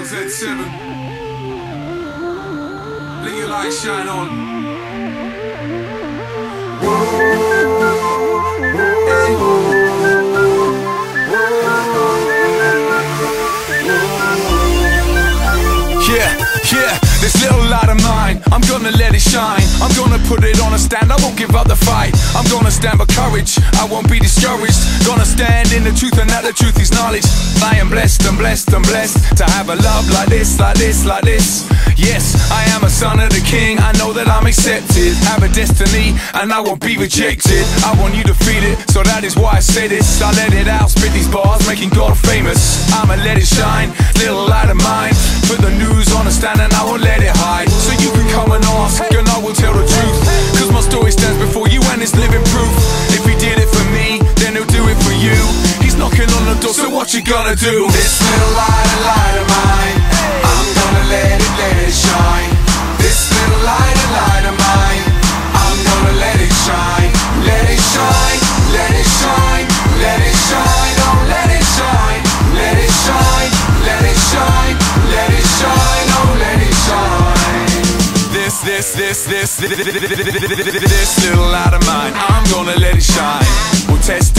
Z7. Let your light shine on. Yeah, this little light of mine, I'm gonna let it shine. I'm gonna put it on a stand, I won't give up the fight. I'm gonna stand for courage, I won't be discouraged. Gonna stand in the truth, and that the truth is knowledge. I am blessed, I'm blessed, I'm blessed to have a love like this, like this, like this. Yes, I am a son of the King, I know that I'm accepted. Have a destiny, and I won't be rejected. I want you to feel it, so that is why I say this. I let it out, spit these bars, making God famous. I'ma let it shine, little light of mine. Put the news on a stand and I won't let it hide. So you can come and ask, and I will tell the truth. Cause my story stands before you and it's living proof. If he did it for me, then he'll do it for you. He's knocking on the door, so what you gonna do? This little light of mine, I'm gonna let it shine. This little light of mine, I'm gonna let it shine. Let it shine, let it shine, let it shine. Oh, let it shine, let it shine, let it shine, let it shine. Oh, let it shine. This little light of mine, I'm gonna let it shine. We'll testify.